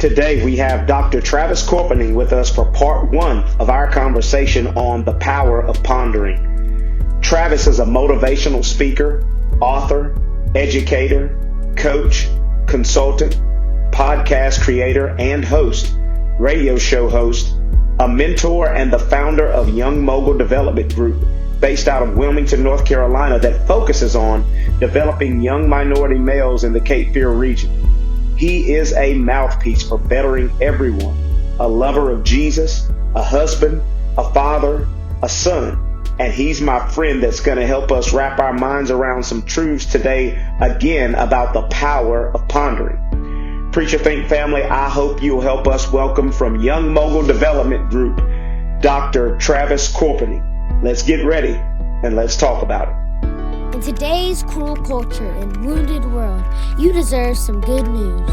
Today, we have Dr. Travis Corpening with us for part one of our conversation on the power of pondering. Travis is a motivational speaker, author, educator, coach, consultant, podcast creator and host, radio show host, a mentor, and the founder of Young Mogul Development Group based out of Wilmington, North Carolina, that focuses on developing young minority males in the Cape Fear region. He is a mouthpiece for bettering everyone, a lover of Jesus, a husband, a father, a son, and he's my friend that's going to help us wrap our minds around some truths today, again, about the power of pondering. PreacherThink family, I hope you'll help us welcome from Young Mogul Development Group, Dr. Travis Corpening. Let's get ready and let's talk about it. In today's cruel culture and wounded world, you deserve some good news.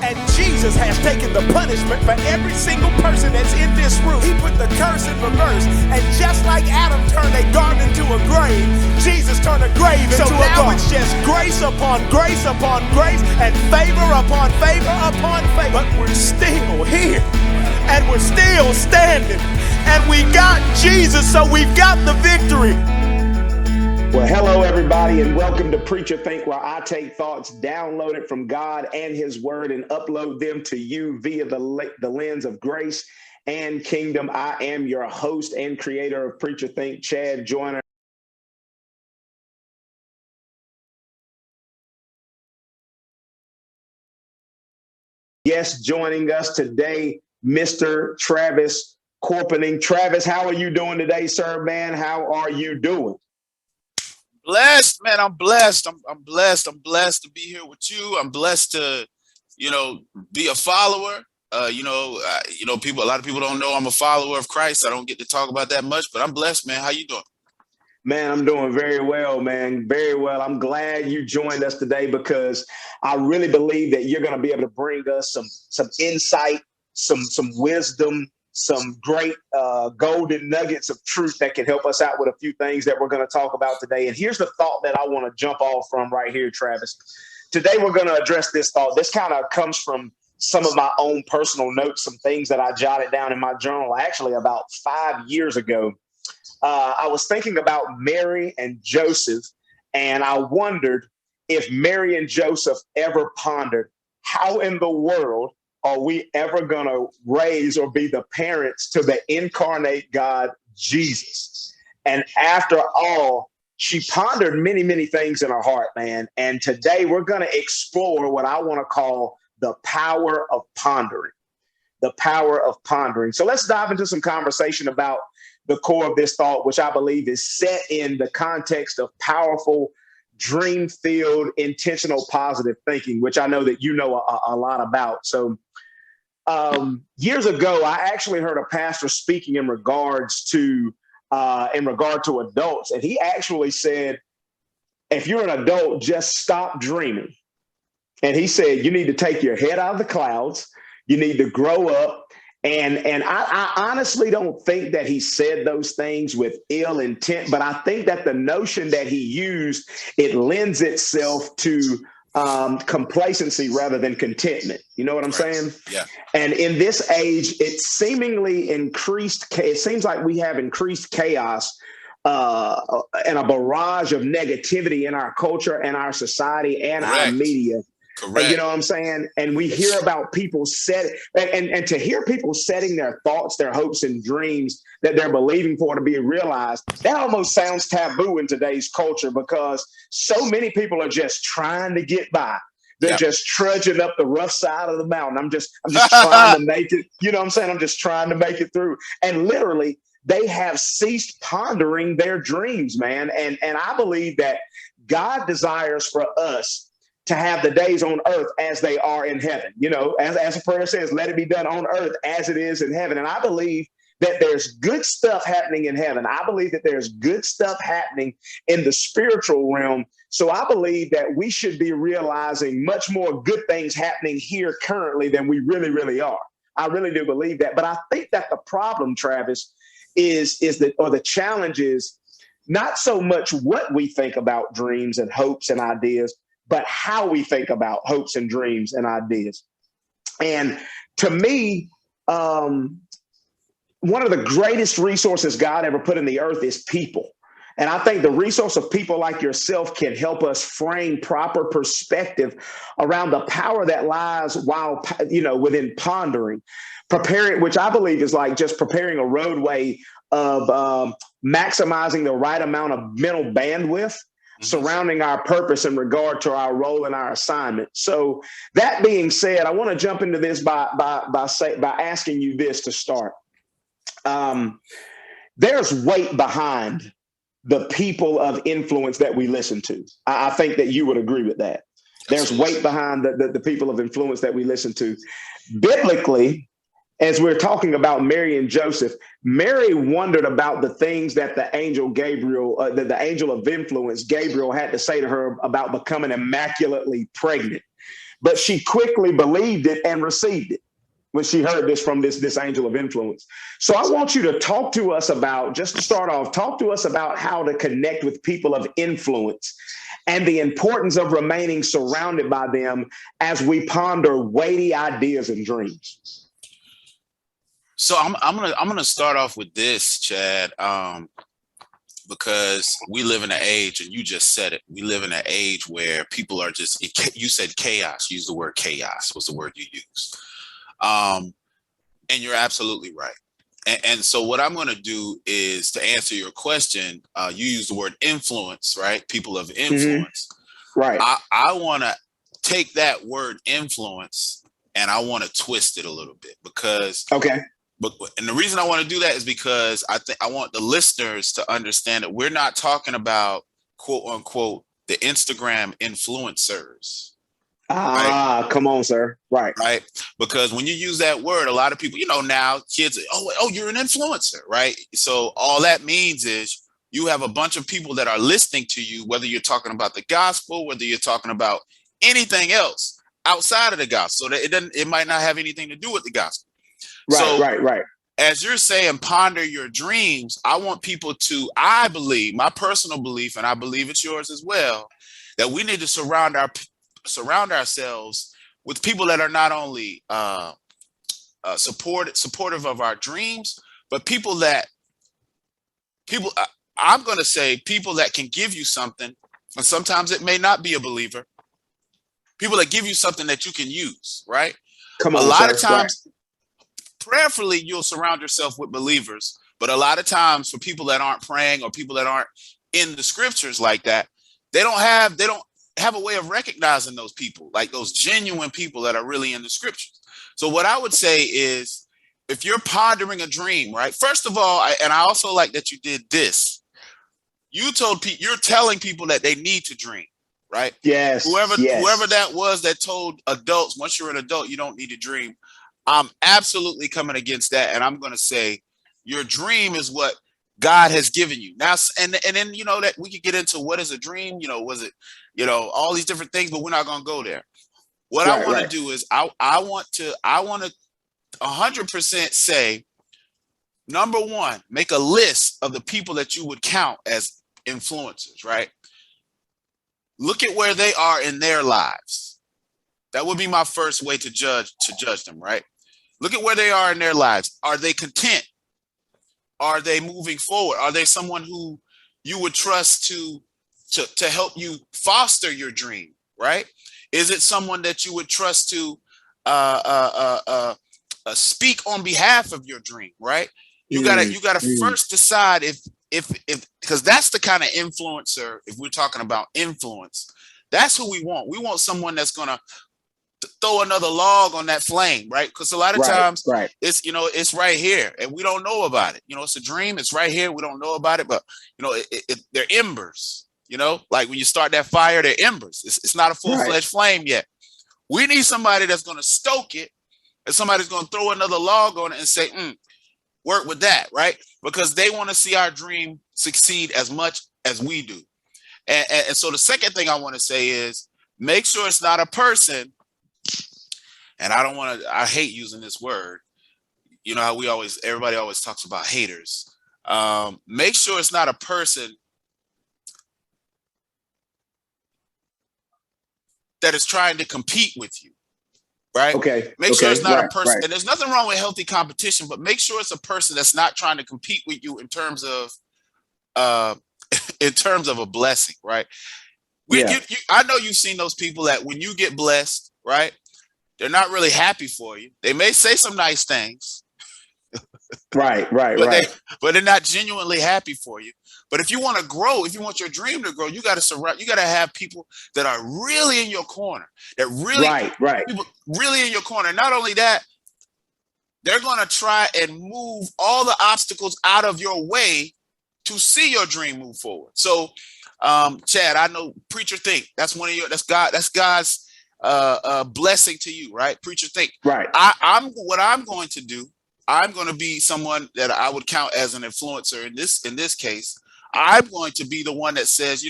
And Jesus has taken the punishment for every single person that's in this room. He put the curse in reverse. And just like Adam turned a garden into a grave, Jesus turned a grave into a garden. So now it's just grace upon grace upon grace and favor upon favor upon favor. But we're still here. And we're still standing. And we got Jesus, so we've got the victory. Well, hello, everybody, and welcome to PreacherThink, where I take thoughts downloaded from God and His Word and upload them to you via the lens of grace and kingdom. I am your host and creator of PreacherThink, Chad Joyner. Yes, joining us today, Mr. Travis Corpening. Travis, how are you doing today, sir, man? How are you doing? Blessed, man. I'm blessed. I'm blessed. I'm blessed to be here with you. I'm blessed to, be a follower. A lot of people don't know I'm a follower of Christ. I don't get to talk about that much, but I'm blessed, man. How you doing? Man, I'm doing very well, man. Very well. I'm glad you joined us today because I really believe that you're going to be able to bring us some insight, some wisdom, some great golden nuggets of truth that can help us out with a few things that we're going to talk about today. And here's the thought that I want to jump off from right here, Travis. Today, we're going to address this thought. This kind of comes from some of my own personal notes, some things that I jotted down in my journal, actually about 5 years ago. I was thinking about Mary and Joseph, and I wondered if Mary and Joseph ever pondered how in the world are we ever going to raise or be the parents to the incarnate God, Jesus? And after all, she pondered many, many things in her heart, man. And today we're going to explore what I want to call the power of pondering. The power of pondering. So let's dive into some conversation about the core of this thought, which I believe is set in the context of powerful, dream-filled, intentional, positive thinking, which I know that you know a lot about. So years ago, I actually heard a pastor speaking in regard to adults, and he actually said, if you're an adult, just stop dreaming. And he said, you need to take your head out of the clouds. You need to grow up. And I honestly don't think that he said those things with ill intent, but I think that the notion that he used, it lends itself to complacency rather than contentment. You know what I'm saying? Yeah. And in this age, it seemingly increased. It seems like we have increased chaos and a barrage of negativity in our culture and our society and our media. Correct. You know what I'm saying? And we hear about people and to hear people setting their thoughts, their hopes and dreams that they're believing for to be realized, that almost sounds taboo in today's culture because so many people are just trying to get by. They're just trudging up the rough side of the mountain. I'm just trying to make it, you know what I'm saying? I'm just trying to make it through. And literally, they have ceased pondering their dreams, man. And I believe that God desires for us to have the days on earth as they are in heaven. You know, as the prayer says, let it be done on earth as it is in heaven. And I believe that there's good stuff happening in heaven. I believe that there's good stuff happening in the spiritual realm. So I believe that we should be realizing much more good things happening here currently than we really, really are. I really do believe that. But I think that the problem, Travis, the challenge is not so much what we think about dreams and hopes and ideas, but how we think about hopes and dreams and ideas. And to me, one of the greatest resources God ever put in the earth is people. And I think the resource of people like yourself can help us frame proper perspective around the power that lies while, within pondering, preparing, which I believe is like just preparing a roadway of maximizing the right amount of mental bandwidth surrounding our purpose in regard to our role and our assignment. So that being said, I want to jump into this by asking you this to start. There's weight behind the people of influence that we listen to. I think that you would agree with that. There's weight behind the people of influence that we listen to. Biblically, as we're talking about Mary and Joseph, Mary wondered about the things that the angel Gabriel, the angel of influence, Gabriel, had to say to her about becoming immaculately pregnant. But she quickly believed it and received it when she heard this from this angel of influence. So I want you to talk to us about, just to start off, talk to us about how to connect with people of influence and the importance of remaining surrounded by them as we ponder weighty ideas and dreams. So I'm gonna start off with this, Chad, because we live in an age, and you just said it. We live in an age where people are just. You said chaos. Use the word chaos was the word you used, and you're absolutely right. And so what I'm going to do is to answer your question. You use the word influence, right? People of influence, right? I want to take that word influence and I want to twist it a little bit because and the reason I want to do that is because I want the listeners to understand that we're not talking about quote unquote the Instagram influencers. Right? Come on, sir. Right. Because when you use that word, a lot of people, now kids, oh, you're an influencer, right? So all that means is you have a bunch of people that are listening to you, whether you're talking about the gospel, whether you're talking about anything else outside of the gospel. So that it might not have anything to do with the gospel. Right. As you're saying, ponder your dreams. I want people to, I believe, my personal belief, and I believe it's yours as well, that we need to surround ourselves with people that are not only supportive of our dreams, but I'm going to say people that can give you something, and sometimes it may not be a believer. People that give you something that you can use, right? Come on, a lot sir. of times, prayerfully, you'll surround yourself with believers, but a lot of times for people that aren't praying or people that aren't in the scriptures like that, they don't have a way of recognizing those people, like those genuine people that are really in the scriptures. So what I would say is, if you're pondering a dream, right? First of all, and I also like that you did this. You're telling people that they need to dream, right? Yes. Whoever that was that told adults, once you're an adult, you don't need to dream. I'm absolutely coming against that. And I'm going to say your dream is what God has given you. Now, and then, that we could get into what is a dream, was it, all these different things, but we're not going to go there. What I want to do is I want to 100% say, number one, make a list of the people that you would count as influencers, right? Look at where they are in their lives. That would be my first way to judge them, right? Look at where they are in their lives. Are they content? Are they moving forward? Are they someone who you would trust to help you foster your dream, right? Is it someone that you would trust to speak on behalf of your dream, right? You gotta first decide if because that's the kind of influencer. If we're talking about influence, that's who we want. We want someone that's gonna throw another log on that flame, right? Because a lot of times it's it's right here and we don't know about it. It's a dream. It's right here. We don't know about it, but they're embers. Like when you start that fire, they're embers. It's not a full-fledged flame yet. We need somebody that's going to stoke it, and somebody's going to throw another log on it and say, work with that, right? Because they want to see our dream succeed as much as we do. And so the second thing I want to say is make sure it's not a person. And I hate using this word. How everybody always talks about haters. Make sure it's not a person that is trying to compete with you. Right. Okay. Make sure it's not a person. Right. And there's nothing wrong with healthy competition, but make sure it's a person that's not trying to compete with you in terms of a blessing. Right. I know you've seen those people that when you get blessed, right, they're not really happy for you. They may say some nice things. Right. But they're not genuinely happy for you. But if you want to grow, if you want your dream to grow, you got to have people that are really in your corner, that really, people really in your corner. Not only that, they're going to try and move all the obstacles out of your way to see your dream move forward. So, Chad, I know PreacherThink. That's God's blessing to you, right? PreacherThink. Right. What I'm going to do. I'm going to be someone that I would count as an influencer in this case. I'm going to be the one that says,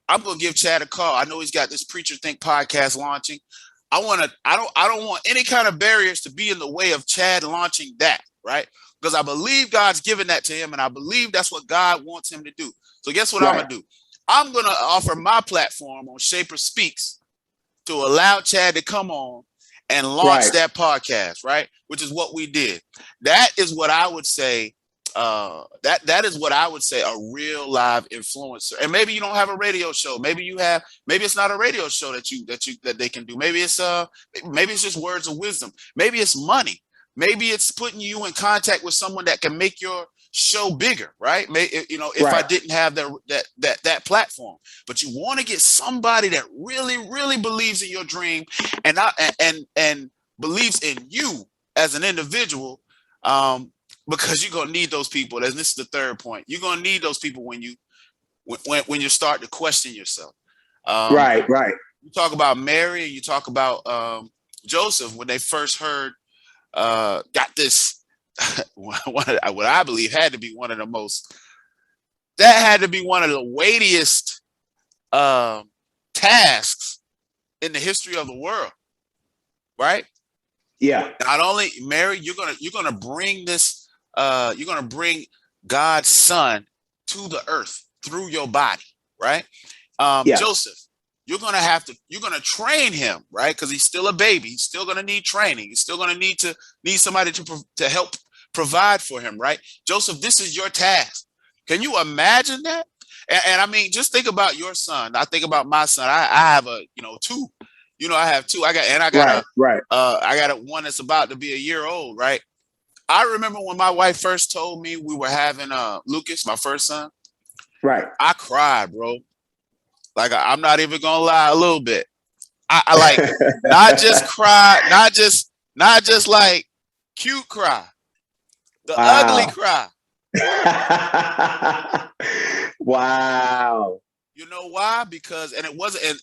I'm going to give Chad a call. I know he's got this PreacherThink podcast launching. I don't want any kind of barriers to be in the way of Chad launching that, right? Because I believe God's given that to him, and I believe that's what God wants him to do. So guess what I'm going to do? I'm going to offer my platform on Shaper Speaks to allow Chad to come on and launch that podcast, right? Which is what we did. That is what I would say. That is what I would say a real live influencer. And maybe you don't have a radio show. Maybe it's not a radio show that they can do. Maybe it's just words of wisdom. Maybe it's money. Maybe it's putting you in contact with someone that can make your show bigger, right? If I didn't have that platform, but you want to get somebody that really, really believes in your dream and believes in you as an individual, because you're gonna need those people. And this is the third point. You're gonna need those people when you start to question yourself. Right. You talk about Mary, and you talk about Joseph when they first heard. Got this. What I believe had to be one of the weightiest tasks in the history of the world, right? Yeah. Not only Mary, you're gonna bring this. You're gonna bring God's Son to the earth through your body, right? Joseph, you're gonna train him, right? Because he's still a baby. He's still gonna need training. He's still gonna need somebody to help provide for him, right? Joseph, this is your task. Can you imagine that? And I mean, just think about your son. I think about my son. I have two. I have two. I got a one that's about to be a year old, right? I remember when my wife first told me we were having Lucas, my first son. Right. I cried, bro. Like I'm not even gonna lie, a little bit. I like not just cry, not just like cute cry. The ugly cry. Wow. You know why? Because, and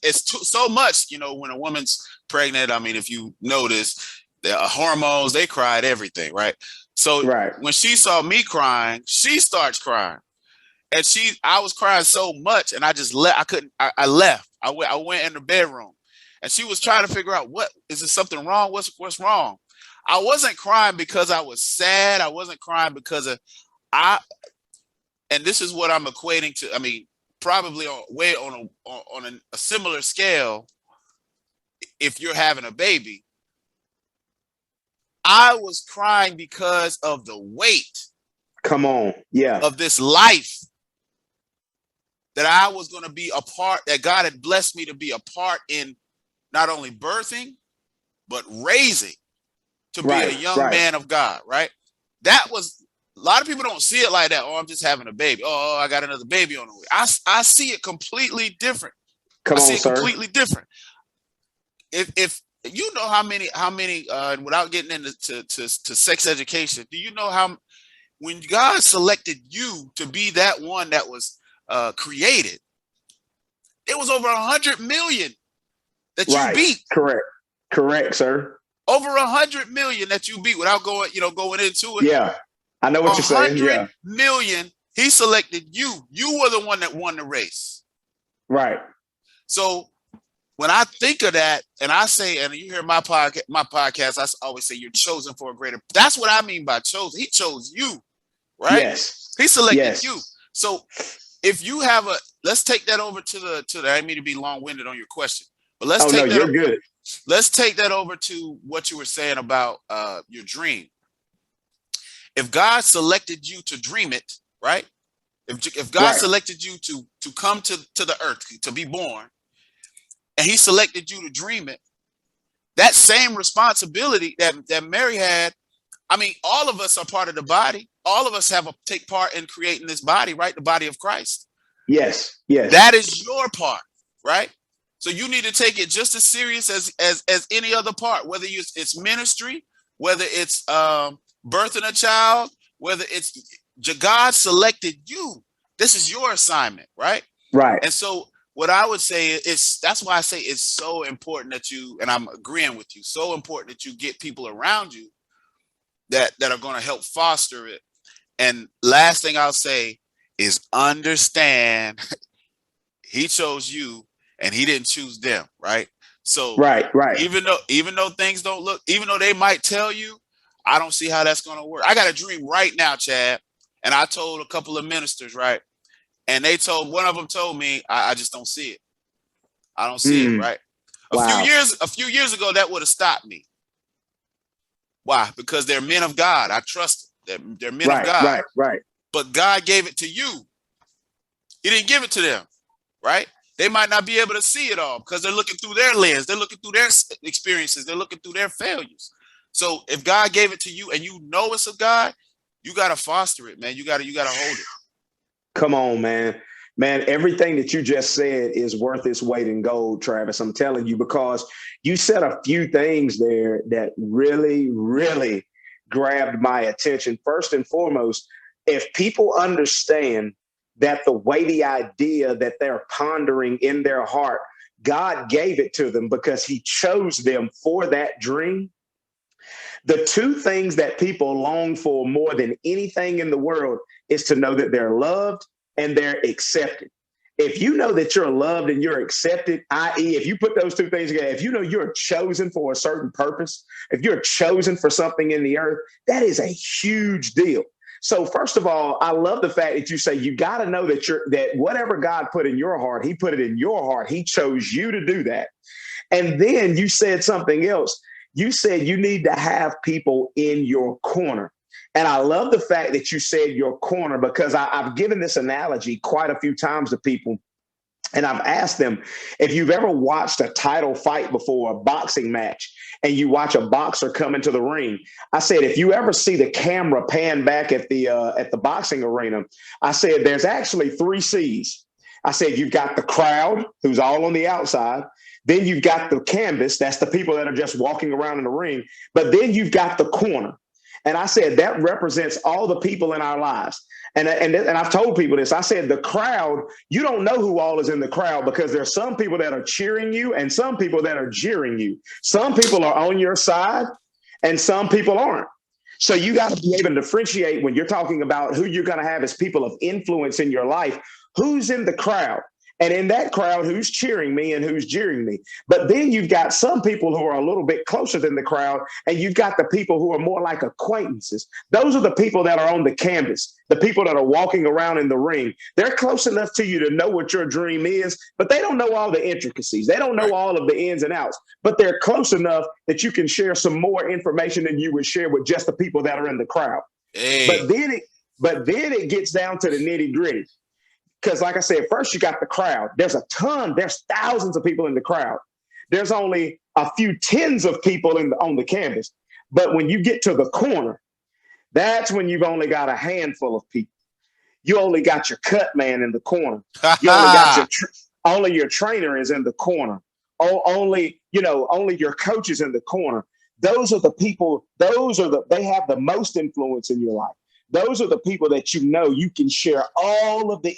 it's so much, when a woman's pregnant, I mean, if you notice, the hormones, they cry at everything, right? So when she saw me crying, she starts crying. And I was crying so much, and I just left. I left. I went in the bedroom, and she was trying to figure out, what is there something wrong? What's wrong? I wasn't crying because I was sad. I wasn't crying because and this is what I'm equating to. I mean, probably on a similar scale. If you're having a baby, I was crying because of the weight. Come on, yeah. Of this life that I was going to be a part, that God had blessed me to be a part in, not only birthing, but raising to be a young man of God, right? That was, a lot of people don't see it like that. Oh, I'm just having a baby. Oh, I got another baby on the way. I see it completely different. Completely different. If you know how many, without getting into sex education, do you know how, when God selected you to be that one that was created, it was over 100 million that you beat. Correct, sir. Over 100 million that you beat without going into it. Yeah, I know what you're saying. 100 million. He selected you. You were the one that won the race. Right. So when I think of that, and I say, and you hear my podcast, I always say you're chosen for a greater. That's what I mean by chosen. He chose you, right? Yes. He selected you. So if you have let's take that over to the. I didn't mean to be long-winded on your question, But let's Oh no, take that. you're good. Let's take that over to what you were saying about your dream. If God selected you to dream it, right? If God Right. selected you to come to the earth, to be born, and he selected you to dream it, that same responsibility that Mary had, I mean, all of us are part of the body. All of us have take part in creating this body, right? The body of Christ. Yes. Yes. That is your part, right? So you need to take it just as serious as any other part, whether it's ministry, whether it's birthing a child, whether it's God selected you. This is your assignment, right? Right. And so what I would say is that's why I say it's so important that you, and I'm agreeing with you, so important that you get people around you that are going to help foster it. And last thing I'll say is understand he chose you and he didn't choose them, right? So right. even though things don't look, even though they might tell you, I don't see how that's going to work. I got a dream right now, Chad, and I told a couple of ministers, right? And one of them told me, I just don't see it. I don't see it, right? A few years ago, that would have stopped me. Why? Because they're men of God. I trust them. They're men of God. Right. But God gave it to you. He didn't give it to them, right? They might not be able to see it all because they're looking through their lens. They're looking through their experiences. They're looking through their failures. So if God gave it to you and you know it's of God, you got to foster it, man. You got to hold it. Come on, man. Man, everything that you just said is worth its weight in gold, Travis. I'm telling you, because you said a few things there that really, really grabbed my attention. First and foremost, if people understand that the weighty idea that they're pondering in their heart, God gave it to them because he chose them for that dream. The two things that people long for more than anything in the world is to know that they're loved and they're accepted. If you know that you're loved and you're accepted, i.e., if you put those two things together, if you know you're chosen for a certain purpose, if you're chosen for something in the earth, that is a huge deal. So first of all, I love the fact that you say you got to know that whatever God put in your heart, he put it in your heart. He chose you to do that. And then you said something else. You said you need to have people in your corner. And I love the fact that you said your corner, because I've given this analogy quite a few times to people. And I've asked them, if you've ever watched a title fight before, a boxing match, and you watch a boxer come into the ring, I said, if you ever see the camera pan back at the boxing arena, I said, there's actually 3 C's. I said, you've got the crowd who's all on the outside. Then you've got the canvas. That's the people that are just walking around in the ring. But then you've got the corner. And I said, that represents all the people in our lives. And I've told people this. I said, the crowd, you don't know who all is in the crowd because there's some people that are cheering you and some people that are jeering you. Some people are on your side and some people aren't. So you got to be able to differentiate when you're talking about who you're going to have as people of influence in your life, who's in the crowd. And in that crowd, who's cheering me and who's jeering me. But then you've got some people who are a little bit closer than the crowd, and you've got the people who are more like acquaintances. Those are the people that are on the canvas, the people that are walking around in the ring. They're close enough to you to know what your dream is, but they don't know all the intricacies. They don't know all of the ins and outs, but they're close enough that you can share some more information than you would share with just the people that are in the crowd. Hey. But then it gets down to the nitty gritty. Because like I said, first you got the crowd. There's thousands of people in the crowd. There's only a few tens of people on the canvas. But when you get to the corner, that's when you've only got a handful of people. You only got your cut man in the corner. You only got only your trainer is in the corner. Only your coach is in the corner. Those are the people, they have the most influence in your life. Those are the people that you know you can share all of the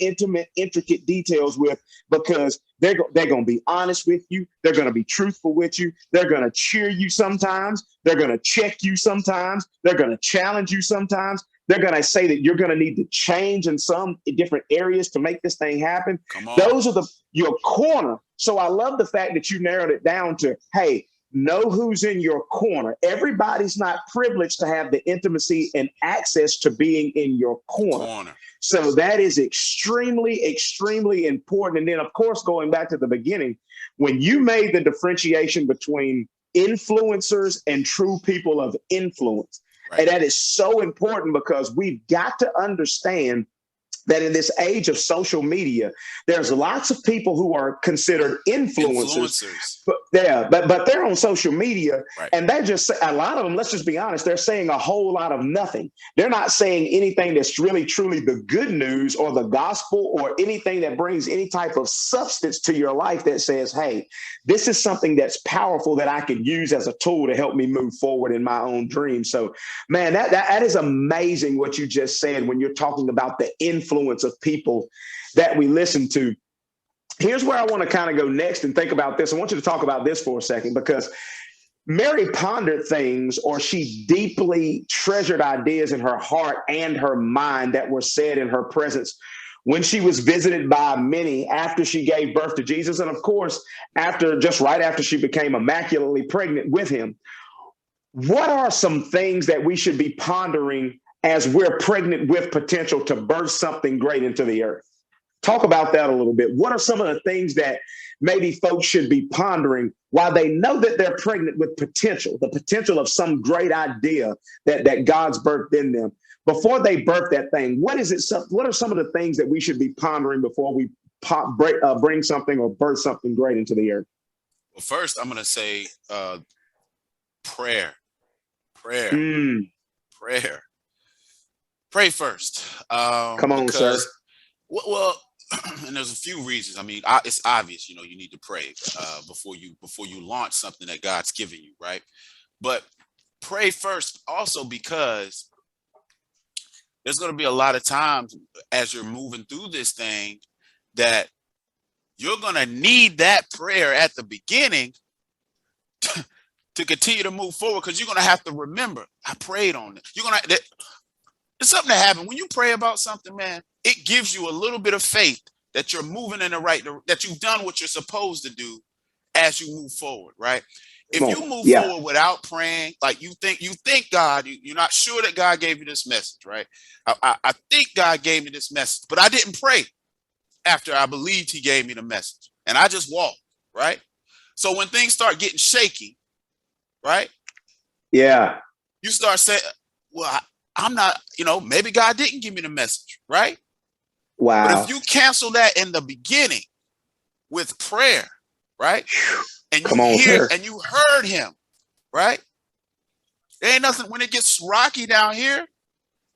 intricate details with, because they're going to be honest with you. They're going to be truthful with you. They're going to cheer you sometimes. They're going to check you sometimes. They're going to challenge you sometimes. They're going to say that you're going to need to change in some different areas to make this thing happen. Those are your corner. So I love the fact that you narrowed it down to, hey, Know who's in your corner. Everybody's not privileged to have the intimacy and access to being in your corner. So that is extremely, extremely important. And then, of course, going back to the beginning, when you made the differentiation between influencers and true people of influence, and that is so important because we've got to understand that in this age of social media, there's lots of people who are considered influencers. But they're on social media, and they're just, a lot of them, let's just be honest, they're saying a whole lot of nothing. They're not saying anything that's really truly the good news or the gospel or anything that brings any type of substance to your life that says, hey, this is something that's powerful that I can use as a tool to help me move forward in my own dreams. So, man, that is amazing what you just said when you're talking about the influence of people that we listen to. Here's where I want to kind of go next and think about this. I want you to talk about this for a second, because Mary pondered things, or she deeply treasured ideas in her heart and her mind that were said in her presence when she was visited by many after she gave birth to Jesus. And of course, right after she became immaculately pregnant with him. What are some things that we should be pondering as we're pregnant with potential to birth something great into the earth? Talk about that a little bit. What are some of the things that maybe folks should be pondering while they know that they're pregnant with potential, the potential of some great idea that God's birthed in them? Before they birth that thing, what are some of the things that we should be pondering before we bring something or birth something great into the earth? Well, first, I'm going to say prayer. Prayer. Pray first. Come on, sir. Well, and there's a few reasons. I mean, it's obvious, you need to pray before you launch something that God's given you, right? But pray first also because there's going to be a lot of times as you're moving through this thing that you're going to need that prayer at the beginning to continue to move forward, because you're going to have to remember, I prayed on it. It's something that happens when you pray about something, man. It gives you a little bit of faith that you're moving in the right direction, that you've done what you're supposed to do as you move forward, right? If you move forward without praying, like you think God, you're not sure that God gave you this message, right? I think God gave me this message, but I didn't pray after I believed he gave me the message, and I just walked, right? So when things start getting shaky, right? Yeah. You start saying, well, I'm not, maybe God didn't give me the message, right? Wow. But if you cancel that in the beginning with prayer, right? And you heard him, right? There ain't nothing when it gets rocky down here.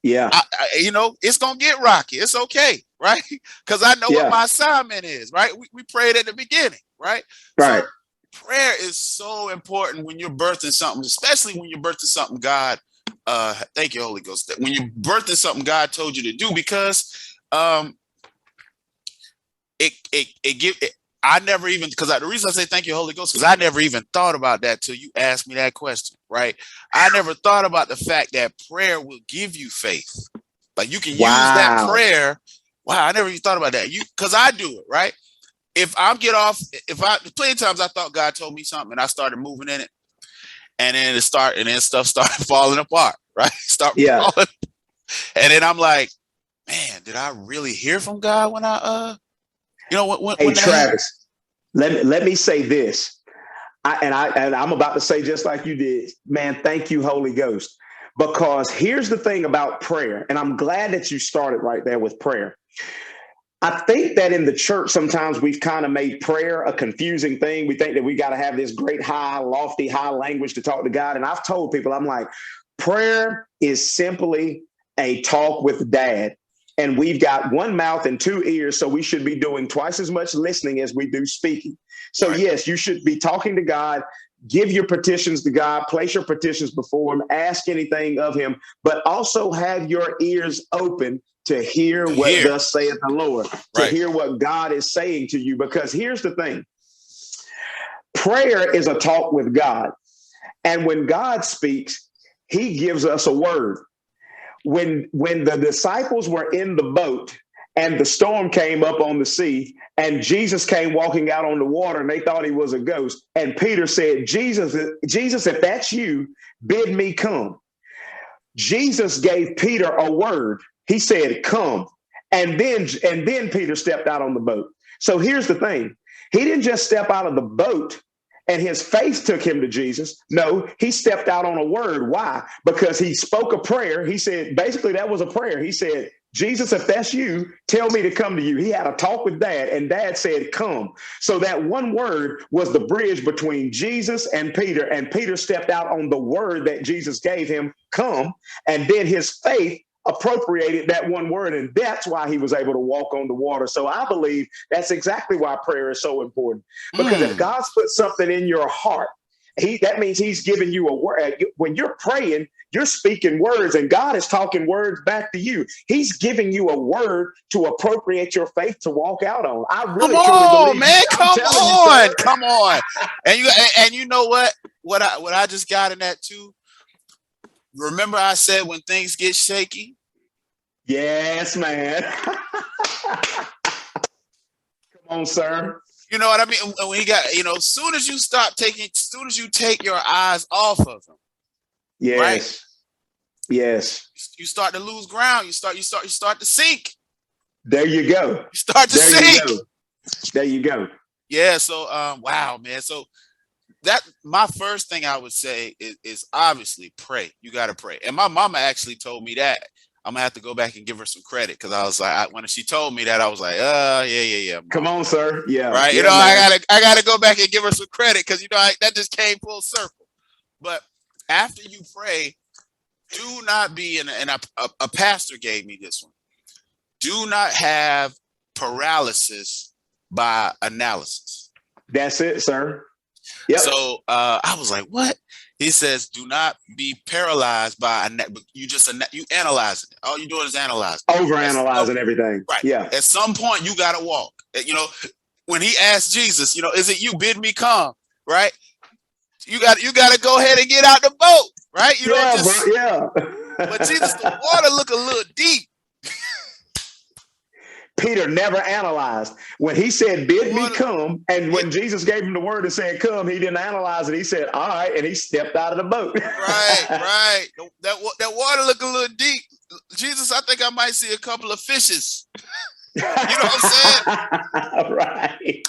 Yeah. It's going to get rocky. It's okay, right? Because I know what my assignment is, right? We prayed at the beginning, right? Right. So prayer is so important when you're birthing something, especially when you're birthing something God, thank you, Holy Ghost, when you're birthing something God told you to do, because the reason I say thank you, Holy Ghost, because I never even thought about that till you asked me that question, right? I never thought about the fact that prayer will give you faith. Like you can use that prayer. Wow, I never even thought about that. Because I do it, right? Plenty of times I thought God told me something and I started moving in it, and then stuff started falling apart, right? Falling. And then I'm like, man, did I really hear from God when I Hey, Travis, let me say this. I'm about to say just like you did, man, thank you, Holy Ghost. Because here's the thing about prayer, and I'm glad that you started right there with prayer. I think that in the church, sometimes we've kind of made prayer a confusing thing. We think that we got to have this great, lofty, high language to talk to God. And I've told people, I'm like, prayer is simply a talk with Dad. And we've got one mouth and two ears, so we should be doing twice as much listening as we do speaking. So yes, you should be talking to God, give your petitions to God, place your petitions before him, ask anything of him, but also have your ears open to hear what thus saith the Lord, to hear what God is saying to you. Because here's the thing, prayer is a talk with God. And when God speaks, he gives us a word. When the disciples were in the boat and the storm came up on the sea And Jesus came walking out on the water, and they thought he was a ghost. And Peter said, Jesus, if that's you, bid me come. Jesus gave Peter a word. He said, come. And then Peter stepped out on the boat. So here's the thing. He didn't just step out of the boat and his faith took him to Jesus. No, he stepped out on a word. Why? Because he spoke a prayer. He said, basically, that was a prayer. He said, Jesus, if that's you, tell me to come to you. He had a talk with Dad, and Dad said, come. So that one word was the bridge between Jesus and Peter stepped out on the word that Jesus gave him, come, and then his faith appropriated that one word, and that's why he was able to walk on the water. So I believe that's exactly why prayer is so important, because if God's put something in your heart, that means he's giving you a word. When you're praying, you're speaking words, and God is talking words back to you. He's giving you a word to appropriate your faith to walk out on. I really truly believe, man. Come on. And you know what I just got in that too. Remember I said when things get shaky? Yes, man. Come on, sir. You know what I mean? When he got, as soon as you take your eyes off of him. Yes. Right? Yes. You start to lose ground. You start to sink. There you go. You start to sink. There you go. Yeah. So, wow, man. So that my first thing I would say is obviously pray. You got to pray. And my mama actually told me that. I'm gonna have to go back and give her some credit, because I was like, when she told me that, I was like, yeah. Come on, sir. Yeah. Right. Yeah, I gotta go back and give her some credit, because that just came full circle. But after you pray, do not be and a pastor gave me this one. Do not have paralysis by analysis. That's it, sir. Yep. So I was like, what? He says, do not be paralyzed by you analyzing it. All you're doing is analyzing. Overanalyzing everything. Right. Yeah. At some point, you got to walk. When he asked Jesus, is it you bid me come? Right. You got to go ahead and get out the boat. Right. But Jesus, the water look a little deep. Peter never analyzed. When he said, bid me come, and when Jesus gave him the word and said, come, he didn't analyze it. He said, all right, and he stepped out of the boat. Right. That water look a little deep. Jesus, I think I might see a couple of fishes. You know what I'm saying? Right.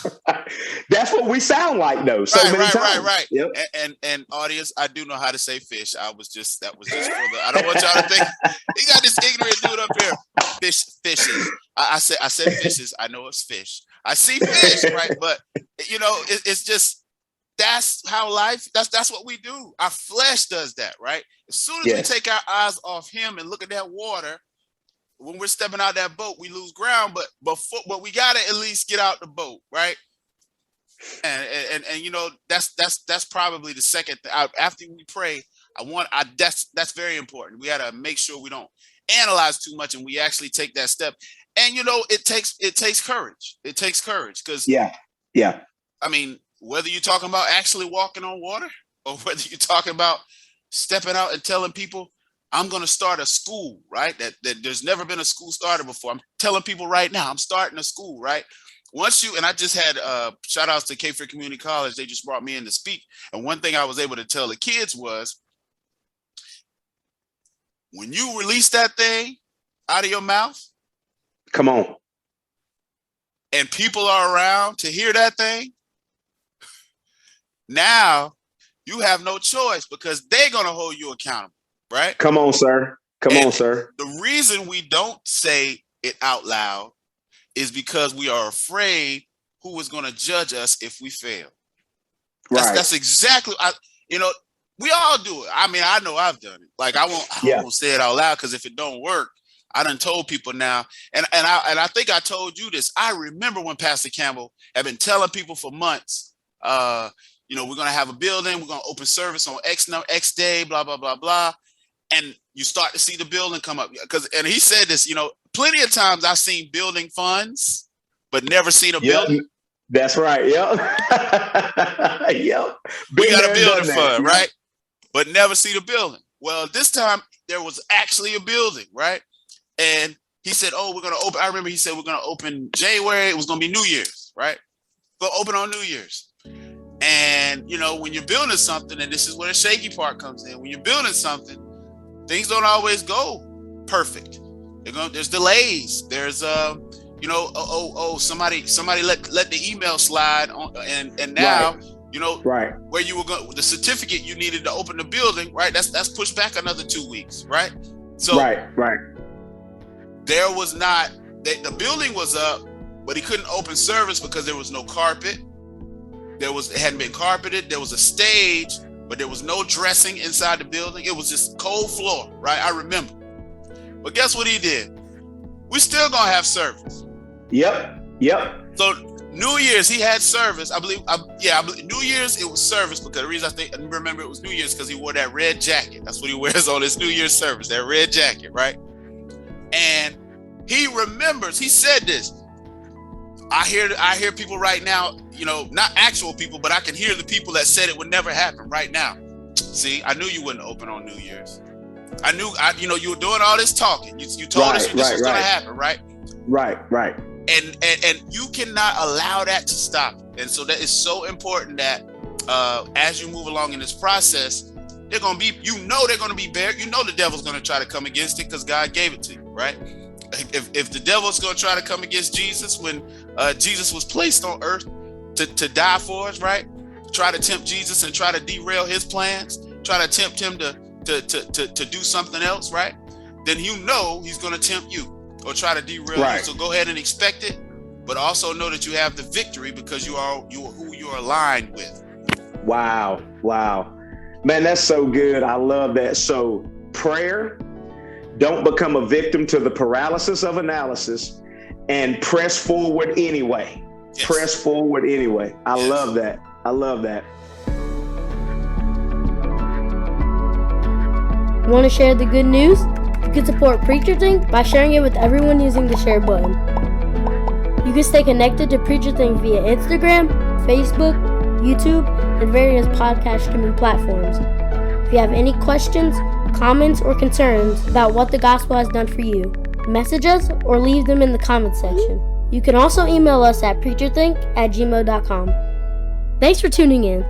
That's what we sound like, though. So many times. Right. Yep. And audience, I do know how to say fish. That was just for I don't want y'all to think he got this ignorant dude up here. Fishes. I said fishes. I know it's fish. I see fish, right? But it's just that's how life. That's what we do. Our flesh does that, right? As soon as we take our eyes off him and look at that water. When we're stepping out that boat, we lose ground, but we gotta at least get out the boat, right? And that's probably the second thing. After we pray, that's very important. We gotta make sure we don't analyze too much and we actually take that step. And it takes courage. It takes courage because I mean, whether you're talking about actually walking on water or whether you're talking about stepping out and telling people, I'm going to start a school, right? That there's never been a school started before. I'm telling people right now, I'm starting a school, right? And I just had shout outs to Cape Fear Community College. They just brought me in to speak. And one thing I was able to tell the kids was, when you release that thing out of your mouth, come on, and people are around to hear that thing, now you have no choice because they're going to hold you accountable. Right? Come on, sir. Come on, sir. The reason we don't say it out loud is because we are afraid who is going to judge us if we fail. Right. That's exactly. We all do it. I mean, I know I've done it. Like I won't say it out loud because if it don't work, I done told people now, and I think I told you this. I remember when Pastor Campbell had been telling people for months, we're going to have a building, we're going to open service on X day, blah blah blah blah. And you start to see the building come up and he said this, plenty of times I've seen building funds, but never seen a building. That's right. Yep. Yep. We got a building fund, right? But never see the building. Well, this time there was actually a building, right? And he said, oh, we're going to open. I remember he said, we're going to open January. It was going to be New Year's, right? Go open on New Year's. And, you know, when you're building something, and this is where the shaky part comes in, when you're building something, things don't always go perfect. There's delays. There's, you know, somebody let the email slide on, and now, right. You know, right. Where you were going, the certificate you needed to open the building, right? That's pushed back another 2 weeks, right? So right. There was not, the building was up, but he couldn't open service because there was no carpet. It hadn't been carpeted. There was a stage, but there was no dressing inside the building. It was just cold floor, right? I remember. But guess what he did? We're still gonna have service. Yep. So New Year's he had service. I believe New Year's it was service, because the reason I remember it was New Year's because he wore that red jacket. That's what he wears on his New Year's service, that red jacket, right? And he remembers. He said this. I hear people right now, you know, not actual people, but I can hear the people that said it would never happen right now. See, I knew you wouldn't open on New Year's. You know, you were doing all this talking. You told us this was going to happen, right? Right. And you cannot allow that to stop. And so that is so important that as you move along in this process, they're going to be, you know, they're going to be bare. You know, the devil's going to try to come against it because God gave it to you, right? If the devil's going to try to come against Jesus when Jesus was placed on earth to die for us, right? Try to tempt Jesus and try to derail his plans, try to tempt him to do something else, right? Then you know he's going to tempt you or try to derail you. So go ahead and expect it, but also know that you have the victory because you are who you are aligned with. Wow. Man, that's so good. I love that. So prayer, don't become a victim to the paralysis of analysis, and press forward anyway. Yes. Press forward anyway. I love that. Want to share the good news? You can support PreacherThink by sharing it with everyone using the share button. You can stay connected to PreacherThink via Instagram, Facebook, YouTube, and various podcast streaming platforms. If you have any questions, comments, or concerns about what the gospel has done for you, message us or leave them in the comments section. You can also email us at preacherthink@gmail.com. Thanks for tuning in.